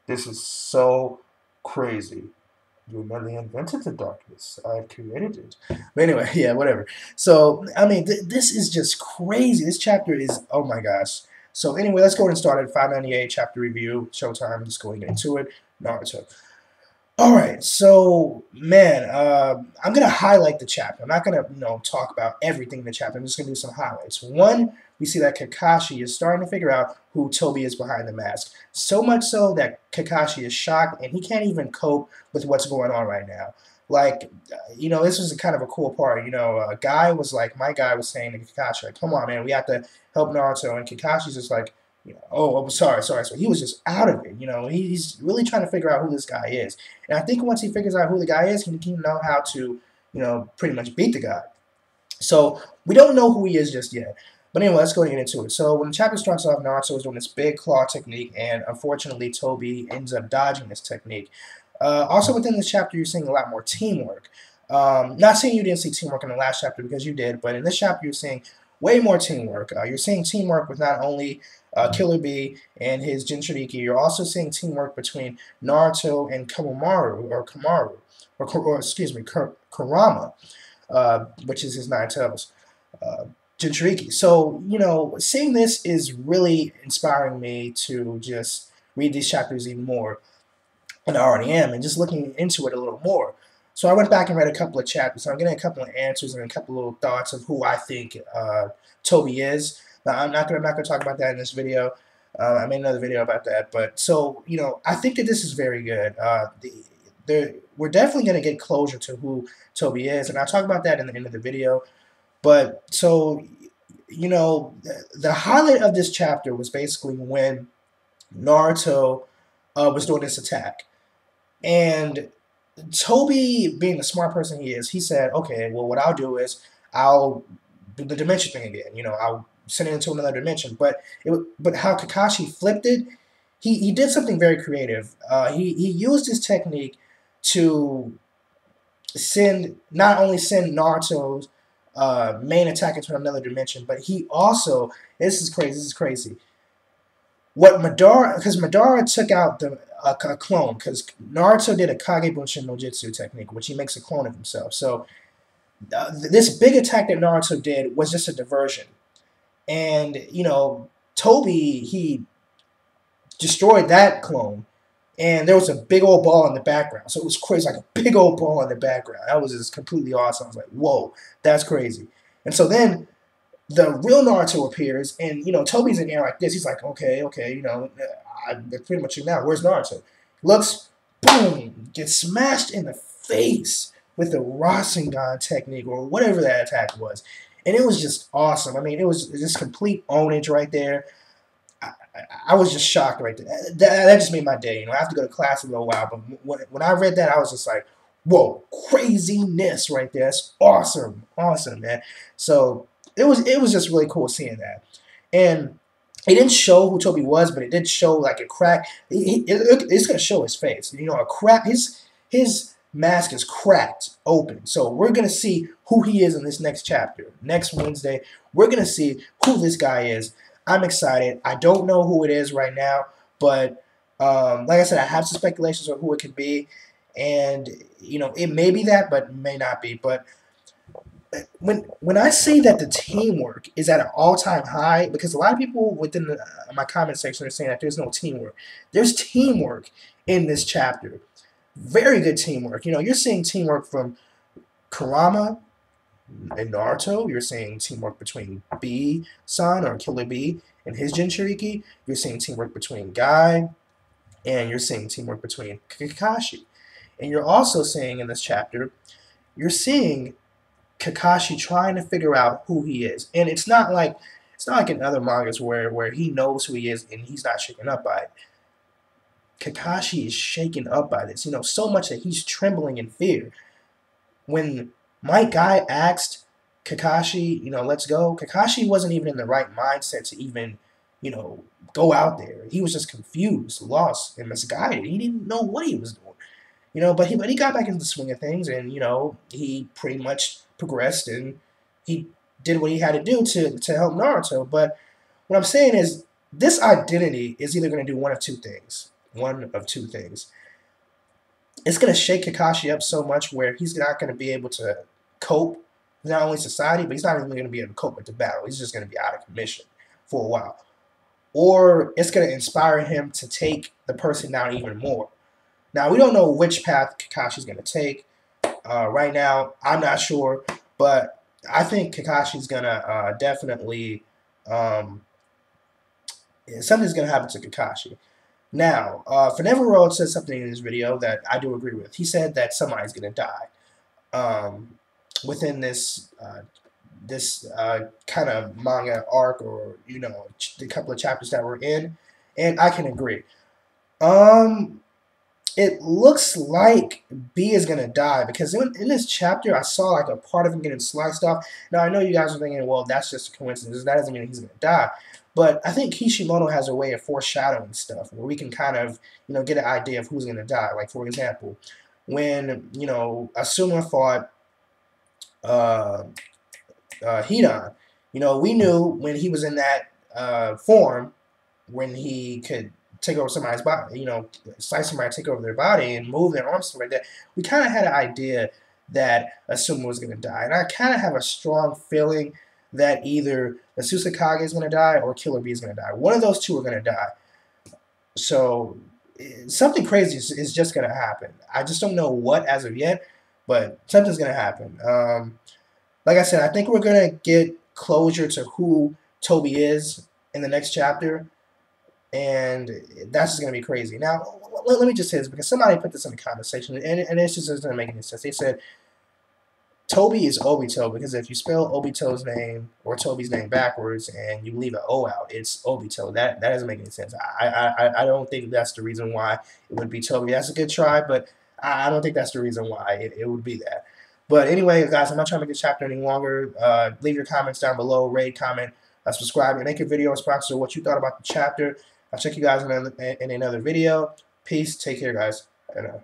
This is so crazy. You merely invented the darkness. I created it. But anyway, yeah, whatever. So, I mean, this is just crazy. This chapter is, oh my gosh. So, anyway, let's go ahead and start at 598 chapter review. Showtime. Just going into it. Naruto. All right, so man, I'm gonna highlight the chapter. I'm not gonna, talk about everything in the chapter. I'm just gonna do some highlights. One, we see that Kakashi is starting to figure out who Tobi is behind the mask. So much so that Kakashi is shocked and he can't even cope with what's going on right now. Like, this was a kind of a cool part. A guy was like, my guy was saying to Kakashi, like, "Come on, man, we have to help Naruto," and Kakashi's just like, oh, sorry. So he was just out of it. He's really trying to figure out who this guy is. And I think once he figures out who the guy is, he can know how to, pretty much beat the guy. So we don't know who he is just yet. But anyway, let's go and get into it. So when the chapter starts off, Naruto is doing this big claw technique, and unfortunately, Tobi ends up dodging this technique. Also within this chapter, you're seeing a lot more teamwork. Not saying you didn't see teamwork in the last chapter, because you did, but in this chapter, you're seeing way more teamwork. You're seeing teamwork with not only Killerbee and his Jinchuriki. You're also seeing teamwork between Naruto and Kurama, which is his nine tails, Jinchuriki. So, seeing this is really inspiring me to just read these chapters even more, and I already am, and just looking into it a little more. So I went back and read a couple of chapters. So I'm getting a couple of answers and a couple of little thoughts of who I think Tobi is. Now, I'm not gonna talk about that in this video. I made another video about that. But so, I think that this is very good. We're definitely gonna get closure to who Tobi is, and I'll talk about that in the end of the video. But so, the highlight of this chapter was basically when Naruto was doing this attack, and Tobi, being the smart person he is, he said, "Okay, well, what I'll do is I'll do the dimension thing again. I'll send it into another dimension." But how Kakashi flipped it, he did something very creative. He used his technique to not only send Naruto's main attack into another dimension, but he also, this is crazy. What Madara, because Madara took out a clone, because Naruto did a Kage Bunshin no Jutsu technique, which he makes a clone of himself. So this big attack that Naruto did was just a diversion. And, Tobi, he destroyed that clone, and there was a big old ball in the background. So it was crazy, like a big old ball in the background. That was just completely awesome. I was like, whoa, that's crazy. And so then the real Naruto appears, and, Tobi's in there like this. He's like, okay, I'm pretty much you now. Where's Naruto? Looks, boom, gets smashed in the face with the Rasengan technique, or whatever that attack was. And it was just awesome. I mean, it was just complete ownage right there. I was just shocked right there. That just made my day. I have to go to class in a little while, but when I read that, I was just like, whoa, craziness right there. That's awesome, man. So it was just really cool seeing that. And it didn't show who Tobi was, but it did show like a crack. It's gonna show his face. A crack. His mask is cracked open. So we're gonna see who he is in this next chapter. Next Wednesday, we're gonna see who this guy is. I'm excited. I don't know who it is right now, but like I said, I have some speculations on who it could be, and it may be that, but it may not be. But when I say that the teamwork is at an all-time high, because a lot of people within my comment section are saying that there's no teamwork. There's teamwork in this chapter. Very good teamwork. You're seeing teamwork from Kurama and Naruto. You're seeing teamwork between B-san, or Killerbee, and his Jinchuriki. You're seeing teamwork between Guy, and you're seeing teamwork between Kakashi. And you're also seeing in this chapter, you're seeing Kakashi trying to figure out who he is. And it's not like in other mangas where he knows who he is and he's not shaken up by it. Kakashi is shaken up by this, so much that he's trembling in fear. When my guy asked Kakashi, let's go, Kakashi wasn't even in the right mindset to even, go out there. He was just confused, lost, and misguided. He didn't know what he was doing. But he got back into the swing of things, and, he pretty much progressed, and he did what he had to do to help Naruto. But what I'm saying is, this identity is either going to do one of two things. one of two things. It's going to shake Kakashi up so much where he's not going to be able to cope with not only society, but he's not even going to be able to cope with the battle. He's just going to be out of commission for a while. Or it's going to inspire him to take the person down even more. Now, we don't know which path Kakashi's going to take. Right now, I'm not sure, but I think Kakashi's going to definitely... something's going to happen to Kakashi. Now, Forever Road said something in this video that I do agree with. He said that somebody's going to die within this kind of manga arc, or the couple of chapters that we're in, and I can agree. It looks like B is going to die because in this chapter I saw like a part of him getting sliced off. Now I know you guys are thinking, well, that's just a coincidence. That doesn't mean he's going to die. But I think Kishimoto has a way of foreshadowing stuff where we can kind of, get an idea of who's going to die. Like, for example, when, Asuma fought Hidan, we knew when he was in that form, when he could take over somebody's body, slice somebody, take over their body, and move their arms, stuff like that, we kind of had an idea that Asuma was going to die. And I kind of have a strong feeling that either the Susukage is going to die or Killerbee is going to die. One of those two are going to die. So something crazy is just going to happen. I just don't know what as of yet, but something's going to happen. Like I said, I think we're going to get closure to who Tobi is in the next chapter, and that's just going to be crazy. Now, let me just say this, because somebody put this in the comment section, and it just doesn't make any sense. They said, Tobi is Obito, because if you spell Obito's name or Tobi's name backwards and you leave an O out, it's Obito. That doesn't make any sense. I don't think that's the reason why it would be Tobi. That's a good try, but I don't think that's the reason why it would be that. But anyway, guys, I'm not trying to make this chapter any longer. Leave your comments down below, rate, comment, subscribe, and make a video response to what you thought about the chapter. I'll check you guys in another video. Peace. Take care, guys. And,